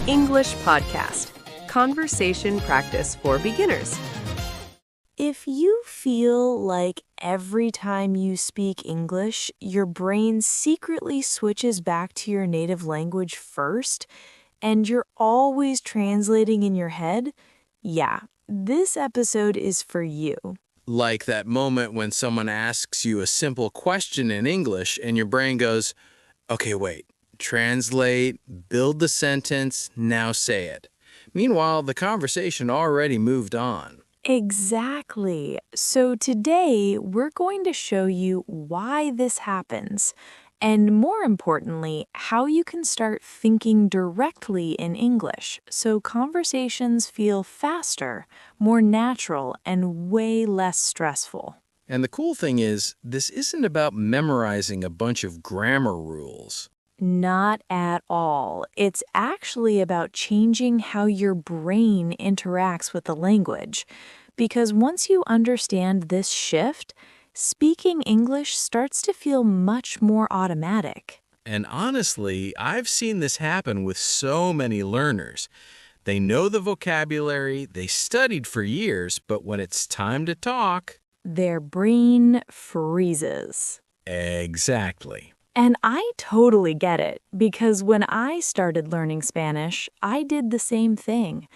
English podcast, conversation practice for beginners. If you feel like every time you speak English, your brain secretly switches back to your native language first, and you're always translating in your head, yeah, this episode is for you. Like that moment when someone asks you a simple question in English and your brain goes, okay, wait, translate, build the sentence, now say it. Meanwhile, the conversation already moved on. Exactly. So today, we're going to show you why this happens, and more importantly, how you can start thinking directly in English so conversations feel faster, more natural, and way less stressful. And the cool thing is, this isn't about memorizing a bunch of grammar rules. Not at all. It's actually about changing how your brain interacts with the language. Because once you understand this shift, speaking English starts to feel much more automatic. And honestly, I've seen this happen with so many learners. They know the vocabulary, they studied for years, but when it's time to talk... Their brain freezes. Exactly. And I totally get it, because when I started learning Spanish, I did the same thing.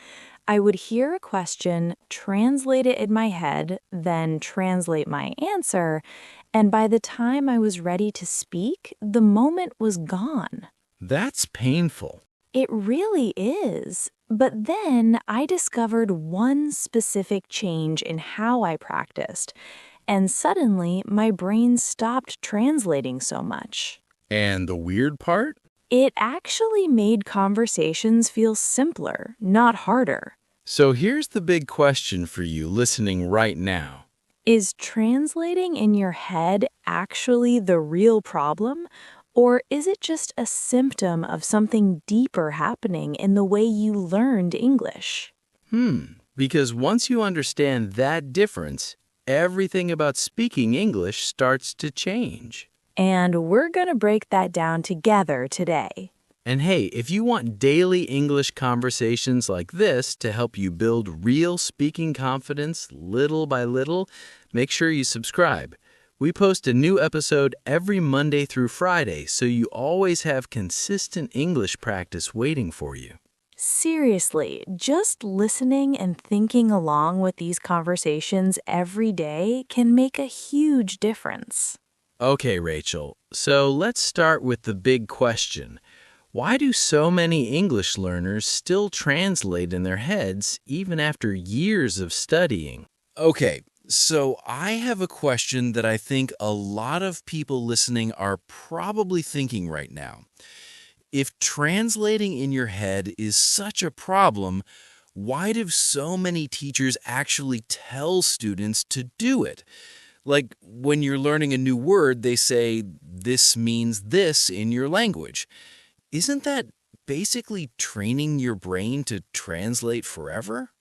I would hear a question, translate it in my head, then translate my answer, and by the time I was ready to speak, the moment was gone. That's painful. It really is. But then I discovered one specific change in how I practiced, and suddenly my brain stopped translating so much. And the weird part? It actually made conversations feel simpler, not harder. So here's the big question for you listening right now. Is translating in your head actually the real problem? Or is it just a symptom of something deeper happening in the way you learned English? Because once you understand that difference, everything about speaking English starts to change. And we're going to break that down together today. And hey, if you want daily English conversations like this to help you build real speaking confidence little by little, make sure you subscribe. We post a new episode every Monday through Friday, so you always have consistent English practice waiting for you. Seriously, just listening and thinking along with these conversations every day can make a huge difference. Okay, Rachel, so let's start with the big question. Why do so many English learners still translate in their heads even after years of studying? Okay, so I have a question that I think a lot of people listening are probably thinking right now. If translating in your head is such a problem, why do so many teachers actually tell students to do it? Like when you're learning a new word, they say, this means this in your language. Isn't that basically training your brain to translate forever?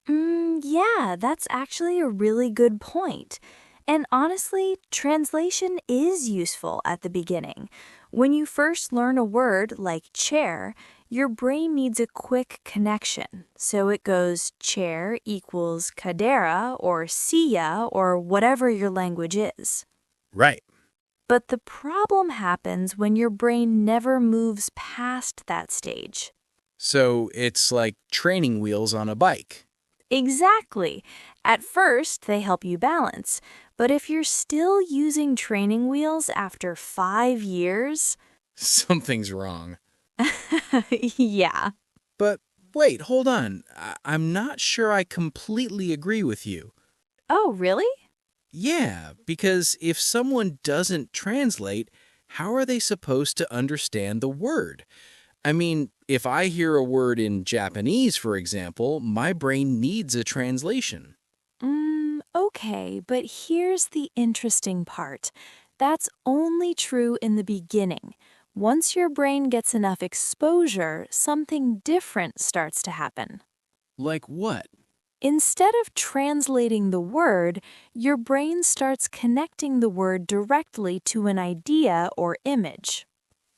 Yeah, that's actually a really good point. And honestly, translation is useful at the beginning. When you first learn a word like chair, your brain needs a quick connection. So it goes chair equals cadera or silla or whatever your language is. Right. But the problem happens when your brain never moves past that stage. So it's like training wheels on a bike. Exactly. At first, they help you balance. But if you're still using training wheels after 5 years... Something's wrong. Yeah. But wait, hold on. I'm not sure I completely agree with you. Oh, really? Yeah, because if someone doesn't translate, how are they supposed to understand the word? I mean, if I hear a word in Japanese, for example, my brain needs a translation. Okay, but here's the interesting part. That's only true in the beginning. Once your brain gets enough exposure, something different starts to happen. Like what? Instead of translating the word, your brain starts connecting the word directly to an idea or image.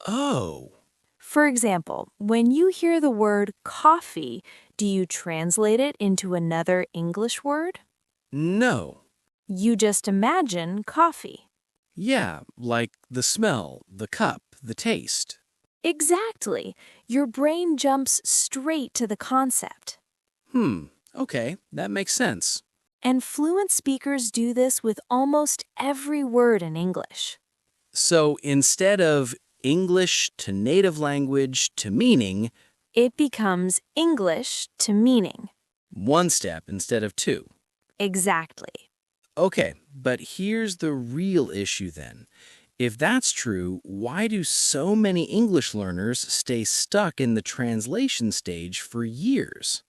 Oh. For example, when you hear the word coffee, do you translate it into another English word? No. You just imagine coffee. Yeah, like the smell, the cup, the taste. Exactly. Your brain jumps straight to the concept. Okay, that makes sense. And fluent speakers do this with almost every word in English. So instead of English to native language to meaning, It becomes English to meaning. one step instead of two. Exactly. Okay, but here's the real issue then. If that's true, why do so many English learners stay stuck in the translation stage for years?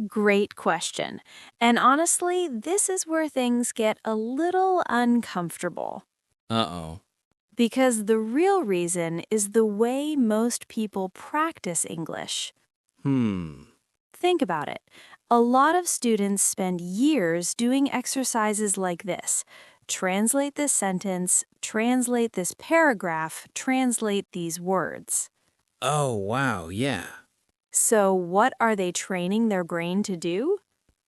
Great question. And honestly, this is where things get a little uncomfortable. Uh-oh. Because the real reason is the way most people practice English. Think about it. A lot of students spend years doing exercises like this. Translate this sentence, translate this paragraph, translate these words. Oh, wow, yeah. So what are they training their brain to do?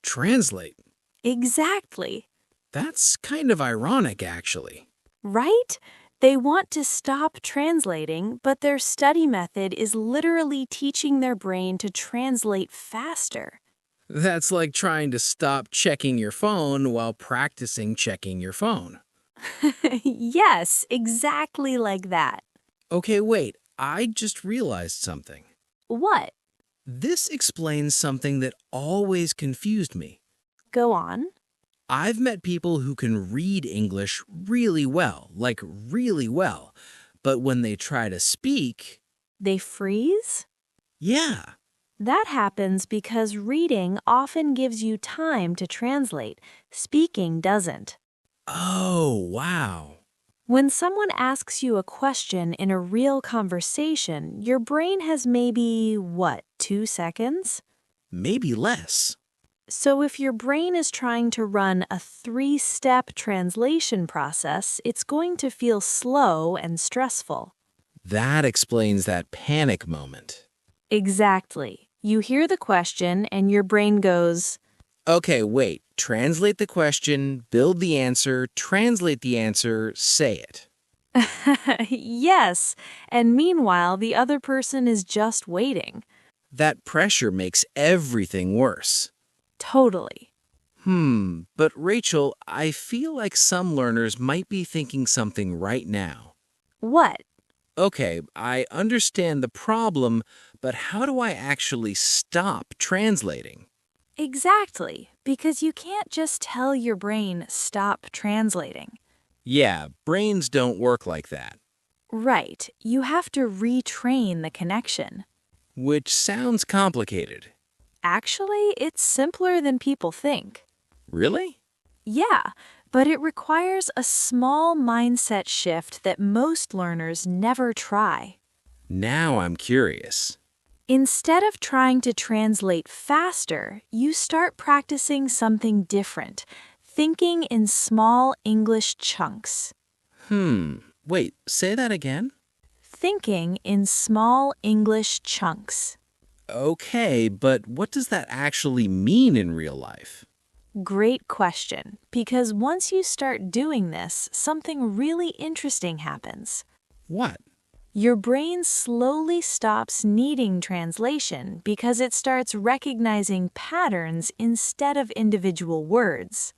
Translate. Exactly. That's kind of ironic, actually. Right? They want to stop translating, but their study method is literally teaching their brain to translate faster. That's like trying to stop checking your phone while practicing checking your phone. Yes, exactly like that. Okay, wait, I just realized something. What? This explains something that always confused me. Go on. I've met people who can read English really well, like really well, but when they try to speak, They freeze? yeah. That happens because reading often gives you time to translate. Speaking doesn't. Oh, wow. When someone asks you a question in a real conversation, your brain has maybe, 2 seconds? Maybe less. So if your brain is trying to run a 3-step translation process, it's going to feel slow and stressful. That explains that panic moment. Exactly. You hear the question and your brain goes, Okay, wait. Translate the question, build the answer, translate the answer, say it. yes, and meanwhile, the other person is just waiting. That pressure makes everything worse. Totally. But Rachel, I feel like some learners might be thinking something right now. What? Okay, I understand the problem, but how do I actually stop translating? Exactly, because you can't just tell your brain, stop translating. Yeah, brains don't work like that. Right, you have to retrain the connection. Which sounds complicated. Actually, it's simpler than people think. Really? Yeah, but it requires a small mindset shift that most learners never try. Now I'm curious. Instead of trying to translate faster, you start practicing something different, thinking in small English chunks. Wait, say that again? Thinking in small English chunks. Okay, but what does that actually mean in real life? Great question, because once you start doing this, something really interesting happens. What? Your brain slowly stops needing translation because it starts recognizing patterns instead of individual words.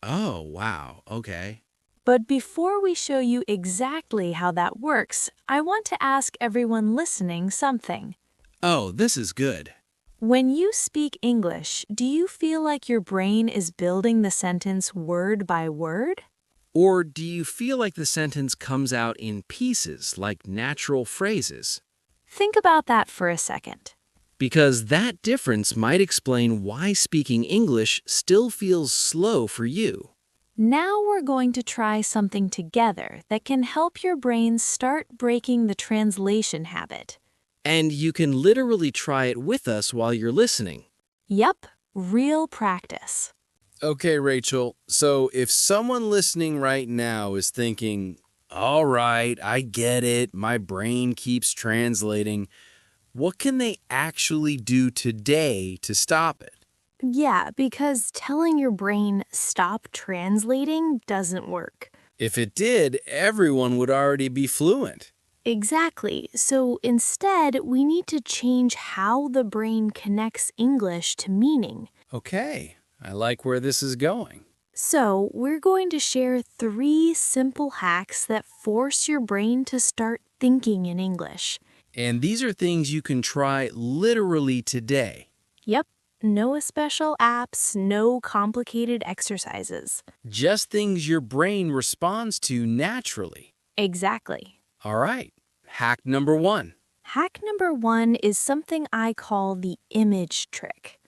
Oh, wow, okay. But before we show you exactly how that works, I want to ask everyone listening something. Oh, this is good. When you speak English, do you feel like your brain is building the sentence word by word? Or do you feel like the sentence comes out in pieces, like natural phrases? Think about that for a second. Because that difference might explain why speaking English still feels slow for you. Now we're going to try something together that can help your brain start breaking the translation habit. And you can literally try it with us while you're listening. Yep, real practice. Okay, Rachel, so if someone listening right now is thinking, All right, I get it. My brain keeps translating. What can they actually do today to stop it? Yeah, because telling your brain stop translating doesn't work. If it did, everyone would already be fluent. Exactly. So instead, we need to change how the brain connects English to meaning. Okay, I like where this is going. So, we're going to share 3 simple hacks that force your brain to start thinking in English. And these are things you can try literally today. Yep, no special apps, no complicated exercises. Just things your brain responds to naturally. Exactly. All right, hack number 1. Hack number 1 is something I call the image trick.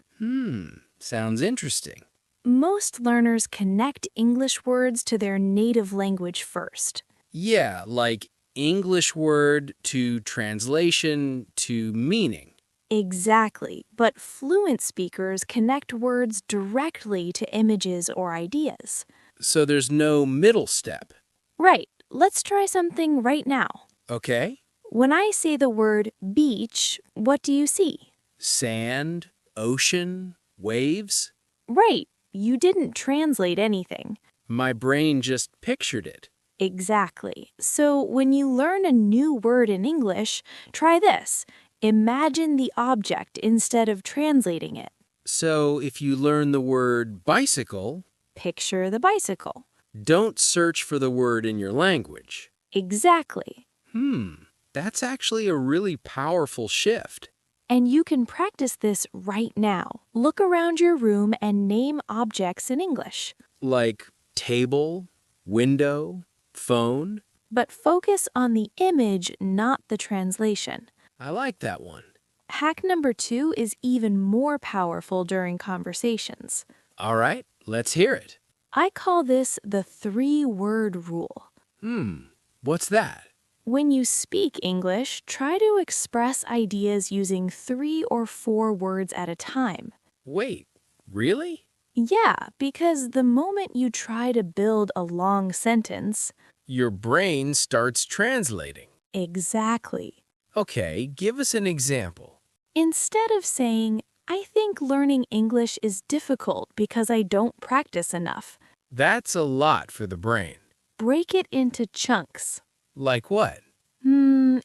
Sounds interesting. Most learners connect English words to their native language first. Yeah, like English word to translation to meaning. Exactly, but fluent speakers connect words directly to images or ideas. So there's no middle step. Right, let's try something right now. Okay? When I say the word beach, what do you see? Sand, ocean, waves. Right, you didn't translate anything. My brain just pictured it. Exactly. So when you learn a new word in English, try this. Imagine the object instead of translating it. So if you learn the word bicycle, Picture the bicycle. don't search for the word in your language. Exactly. That's actually a really powerful shift. And you can practice this right now. Look around your room and name objects in English. Like table, window, phone. But focus on the image, not the translation. I like that one. Hack number 2 is even more powerful during conversations. All right, let's hear it. I call this the 3-word rule. What's that? When you speak English, try to express ideas using 3 or 4 words at a time. Wait, really? Yeah, because the moment you try to build a long sentence, Your brain starts translating. exactly. Okay, give us an example. Instead of saying, I think learning English is difficult because I don't practice enough, That's a lot for the brain. break it into chunks. Like what?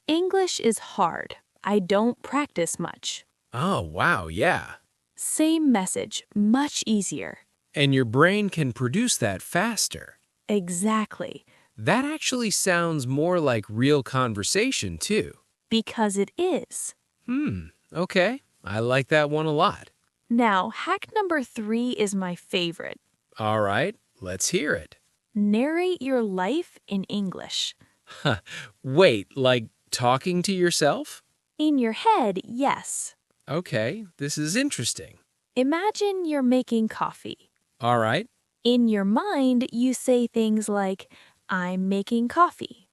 English is hard. I don't practice much. Oh, wow, yeah. Same message, much easier. And your brain can produce that faster. Exactly. That actually sounds more like real conversation, too. Because it is. Okay. I like that one a lot. Now, hack number 3 is my favorite. All right, let's hear it. Narrate your life in English. Wait, like talking to yourself? In your head, yes. Okay, this is interesting. Imagine you're making coffee. All right. In your mind, you say things like, I'm making coffee.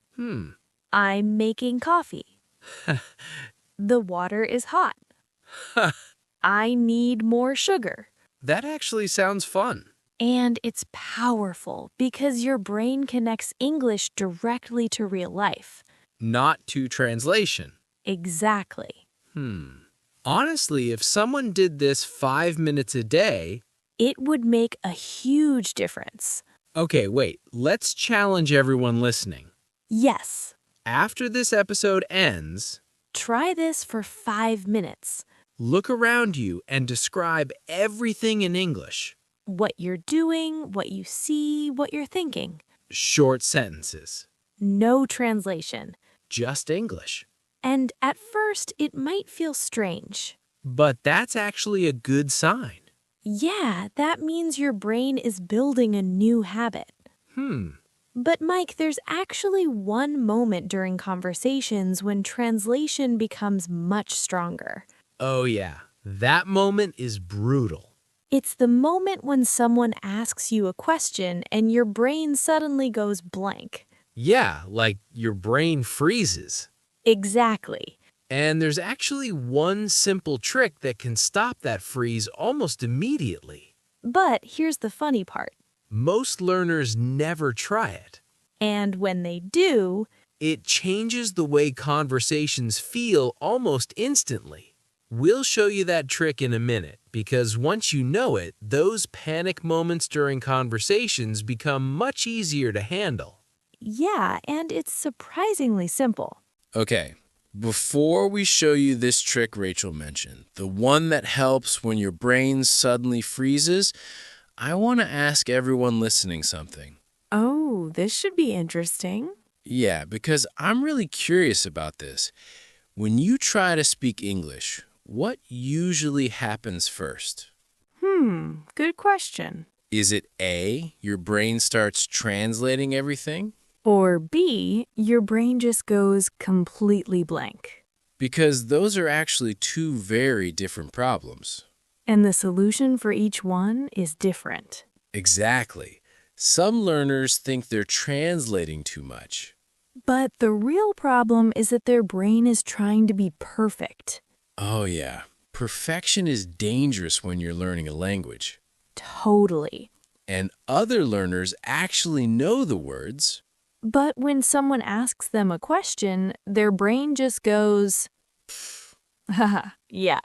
I'm making coffee. The water is hot. I need more sugar. That actually sounds fun. And it's powerful because your brain connects English directly to real life. Not to translation. Exactly. Honestly, if someone did this 5 minutes a day... It would make a huge difference. Okay, wait. Let's challenge everyone listening. Yes. After this episode ends, Try this for 5 minutes. look around you and describe everything in English. What you're doing, what you see, what you're thinking. Short sentences. No translation. Just English. And at first, it might feel strange. But that's actually a good sign. Yeah, that means your brain is building a new habit. But Mike, there's actually one moment during conversations when translation becomes much stronger. Oh yeah, that moment is brutal. It's the moment when someone asks you a question and your brain suddenly goes blank. Yeah, like your brain freezes. Exactly. And there's actually one simple trick that can stop that freeze almost immediately. But here's the funny part. Most learners never try it. And when they do, it changes the way conversations feel almost instantly. We'll show you that trick in a minute, because once you know it, those panic moments during conversations become much easier to handle. yeah, and it's surprisingly simple. Okay, before we show you this trick Rachel mentioned, the one that helps when your brain suddenly freezes, I want to ask everyone listening something. Oh, this should be interesting. Yeah, because I'm really curious about this. When you try to speak English, what usually happens first? Good question. Is it A, your brain starts translating everything? Or B, your brain just goes completely blank. Because those are actually two very different problems. And the solution for each one is different. Exactly. Some learners think they're translating too much. But the real problem is that their brain is trying to be perfect. Oh yeah, perfection is dangerous when you're learning a language. Totally. And other learners actually know the words. But when someone asks them a question, their brain just goes, haha, yeah,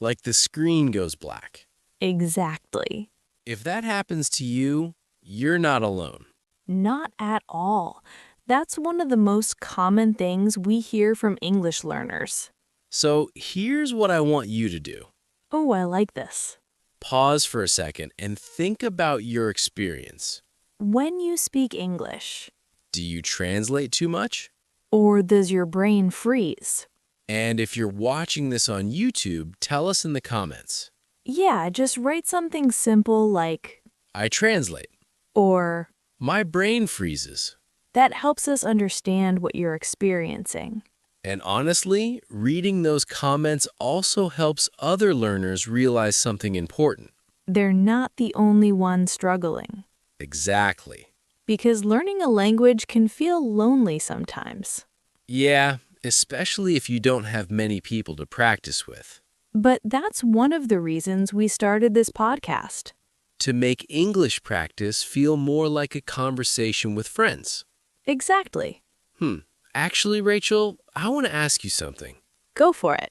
Like the screen goes black. exactly. If that happens to you, you're not alone. Not at all. That's one of the most common things we hear from English learners. So here's what I want you to do. Oh, I like this. Pause for a second and think about your experience. When you speak English, Do you translate too much? or does your brain freeze? And if you're watching this on YouTube, tell us in the comments. Yeah, just write something simple like, I translate. or My brain freezes. that helps us understand what you're experiencing. And honestly, reading those comments also helps other learners realize something important. They're not the only ones struggling. Exactly. Because learning a language can feel lonely sometimes. Yeah, especially if you don't have many people to practice with. But that's one of the reasons we started this podcast. To make English practice feel more like a conversation with friends. Exactly. Actually, Rachel, I want to ask you something. Go for it.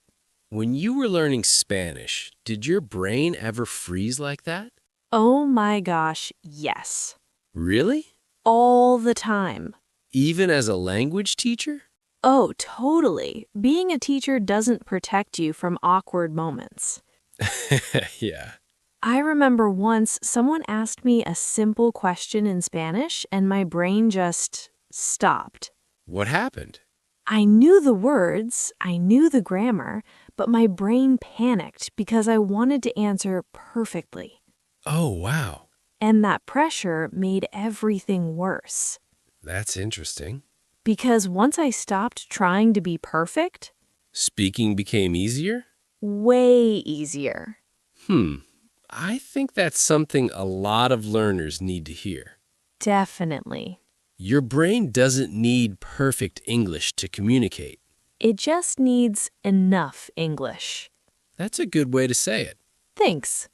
When you were learning Spanish, did your brain ever freeze like that? Oh my gosh, yes. Really? All the time. Even as a language teacher? Oh, totally. Being a teacher doesn't protect you from awkward moments. Yeah. I remember once someone asked me a simple question in Spanish and my brain just stopped. What happened? I knew the words, I knew the grammar, but my brain panicked because I wanted to answer perfectly. Oh, wow. And that pressure made everything worse. That's interesting. Because once I stopped trying to be perfect, Speaking became easier? way easier. I think that's something a lot of learners need to hear. Definitely. Your brain doesn't need perfect English to communicate. It just needs enough English. That's a good way to say it. Thanks.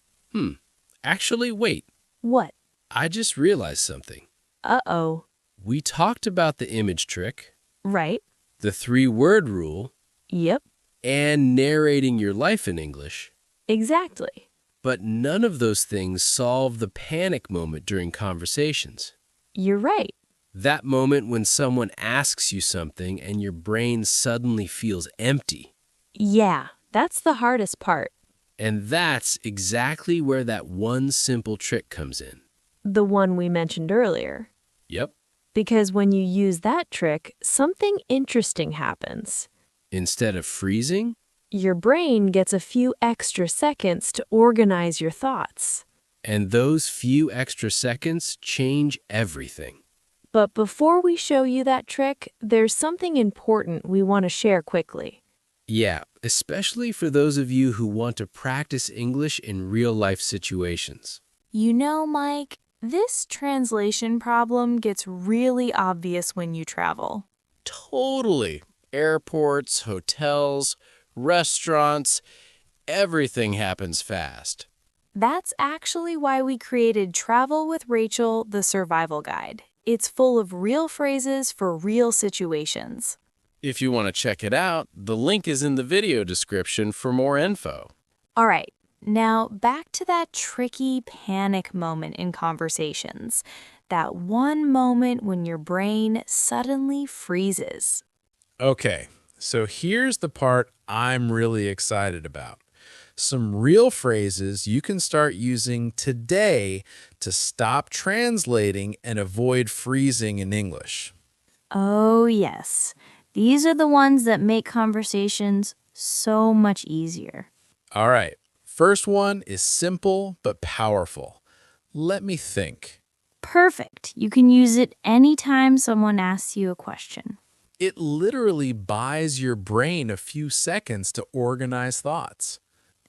Actually, wait. What? I just realized something. Uh-oh. We talked about the image trick, Right? the 3-word rule, Yep. and narrating your life in English. Exactly. But none of those things solve the panic moment during conversations. You're right. That moment when someone asks you something and your brain suddenly feels empty. Yeah, that's the hardest part. And that's exactly where that one simple trick comes in. The one we mentioned earlier. Yep. Because when you use that trick, something interesting happens. Instead of freezing, Your brain gets a few extra seconds to organize your thoughts. and those few extra seconds change everything. But before we show you that trick, there's something important we want to share quickly. Yeah, especially for those of you who want to practice English in real-life situations. You know, Mike, this translation problem gets really obvious when you travel. Totally. Airports, hotels, restaurants, everything happens fast. That's actually why we created Travel with Rachel, the Survival Guide. It's full of real phrases for real situations. If you want to check it out, the link is in the video description for more info. All right, now back to that tricky panic moment in conversations. That one moment when your brain suddenly freezes. Okay, so here's the part I'm really excited about. Some real phrases you can start using today to stop translating and avoid freezing in English. Oh, yes. These are the ones that make conversations so much easier. All right, first one is simple but powerful. Let me think. Perfect. You can use it anytime someone asks you a question. It literally buys your brain a few seconds to organize thoughts.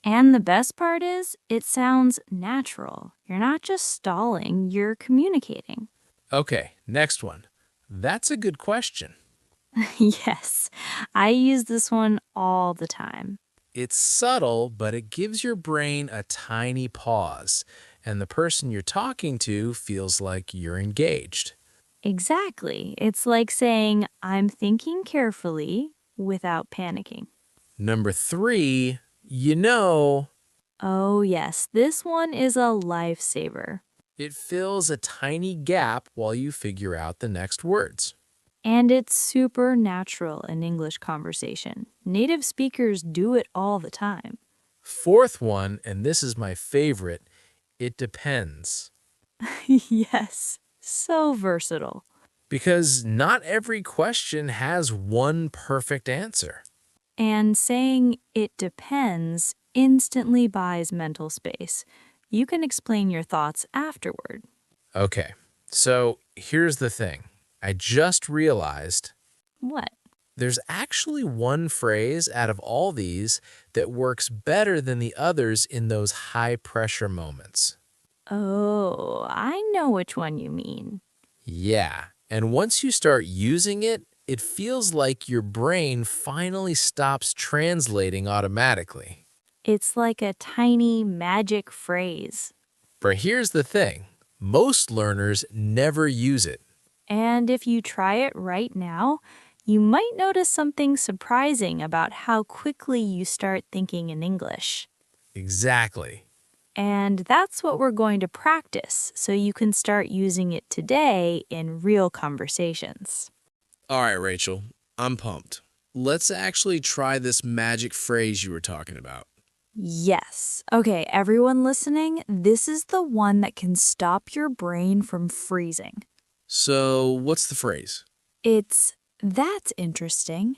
And the best part is, it sounds natural. You're not just stalling, you're communicating. Okay, next one. That's a good question. Yes, I use this one all the time. It's subtle, but it gives your brain a tiny pause, and the person you're talking to feels like you're engaged. Exactly. It's like saying, I'm thinking carefully without panicking. Number 3, you know, Oh, yes, this one is a lifesaver. it fills a tiny gap while you figure out the next words. And it's super natural in English conversation. Native speakers do it all the time. Fourth one, and this is my favorite, it depends. Yes, so versatile. Because not every question has one perfect answer. And saying it depends instantly buys mental space. You can explain your thoughts afterward. Okay, so here's the thing. I just realized What? there's actually one phrase out of all these that works better than the others in those high-pressure moments. Oh, I know which one you mean. Yeah, and once you start using it, it feels like your brain finally stops translating automatically. It's like a tiny magic phrase. But here's the thing. Most learners never use it. And if you try it right now, you might notice something surprising about how quickly you start thinking in English. Exactly. And that's what we're going to practice so you can start using it today in real conversations. All right, Rachel, I'm pumped. Let's actually try this magic phrase you were talking about. Yes. Okay, everyone listening, this is the one that can stop your brain from freezing. So, what's the phrase? It's, that's interesting.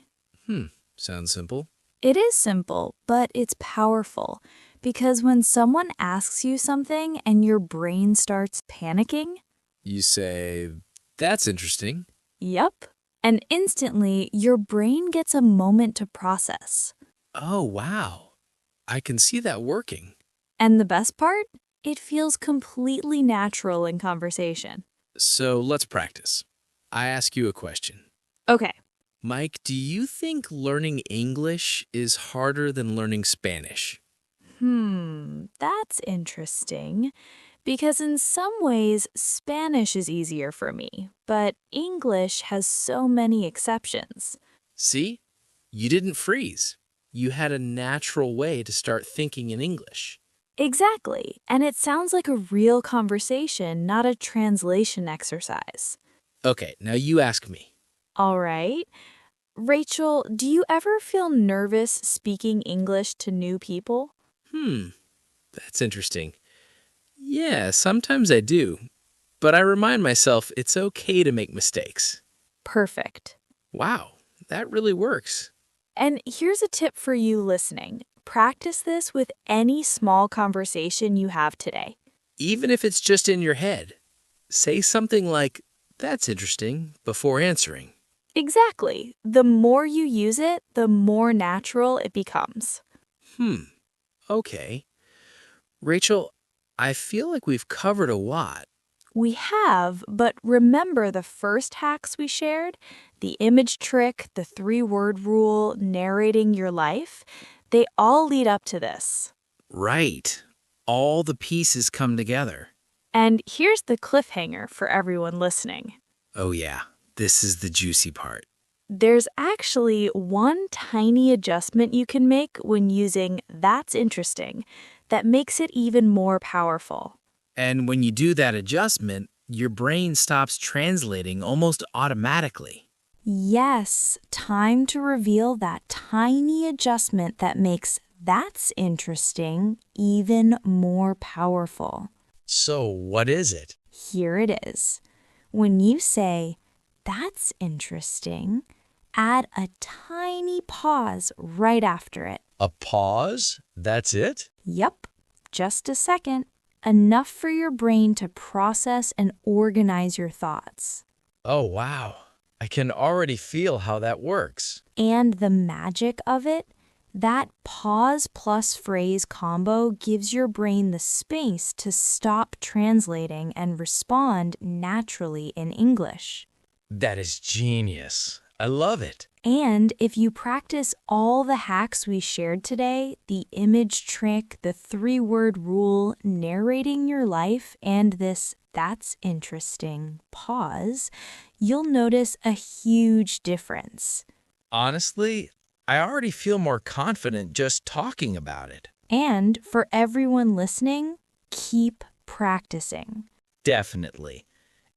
Sounds simple. It is simple, but it's powerful because when someone asks you something and your brain starts panicking, You say, that's interesting. yep, and instantly your brain gets a moment to process. Oh, wow. I can see that working. And the best part? It feels completely natural in conversation. So, let's practice. I ask you a question. Okay, Mike, do you think learning English is harder than learning Spanish? that's interesting. Because in some ways, Spanish is easier for me, but English has so many exceptions. See? You didn't freeze. You had a natural way to start thinking in English. Exactly, and it sounds like a real conversation, not a translation exercise. Okay, now you ask me. All right. Rachel, do you ever feel nervous speaking English to new people? That's interesting. Yeah, sometimes I do. But I remind myself it's okay to make mistakes. Perfect. Wow, that really works. And here's a tip for you listening. Practice this with any small conversation you have today. Even if it's just in your head. Say something like, that's interesting, before answering. Exactly. The more you use it, the more natural it becomes. Okay. Rachel, I feel like we've covered a lot. We have, but remember the first hacks we shared? The image trick, the 3-word rule, narrating your life? They all lead up to this. Right. All the pieces come together. And here's the cliffhanger for everyone listening. Oh yeah, this is the juicy part. There's actually one tiny adjustment you can make when using "that's interesting" that makes it even more powerful. And when you do that adjustment, your brain stops translating almost automatically. Yes, time to reveal that tiny adjustment that makes "that's interesting" even more powerful. So what is it? Here it is. When you say, "that's interesting," add a tiny pause right after it. A pause? That's it? Yup, just a second. Enough for your brain to process and organize your thoughts. Oh, wow. I can already feel how that works. And the magic of it, that pause plus phrase combo gives your brain the space to stop translating and respond naturally in English. That is genius. I love it. And if you practice all the hacks we shared today, the image trick, the 3-word rule, narrating your life, and this "that's interesting" pause, you'll notice a huge difference. Honestly, I already feel more confident just talking about it. And for everyone listening, keep practicing. Definitely.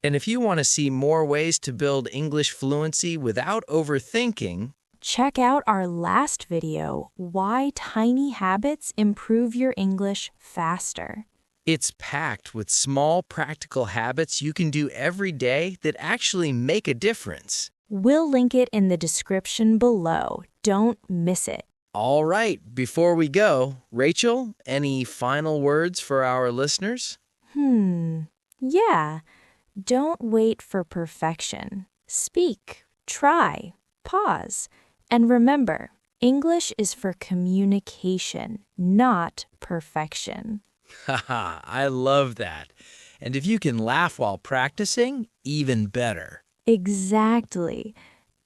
And if you want to see more ways to build English fluency without overthinking, Check out our last video, Why Tiny Habits Improve Your English Faster. it's packed with small practical habits you can do every day that actually make a difference. We'll link it in the description below. Don't miss it. All right, before we go, Rachel, any final words for our listeners? Yeah. Don't wait for perfection. Speak, try, pause. And remember, English is for communication, not perfection. Haha, I love that. And if you can laugh while practicing, even better. Exactly.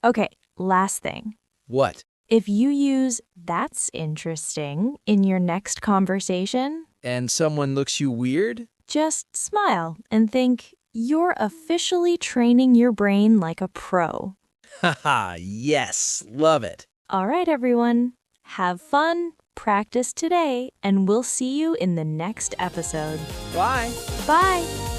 Okay, last thing. What? If you use "that's interesting" in your next conversation, And someone looks you weird? just smile and think you're officially training your brain like a pro. Haha, yes, love it. All right, everyone. Have fun, practice today, and we'll see you in the next episode. Bye. Bye.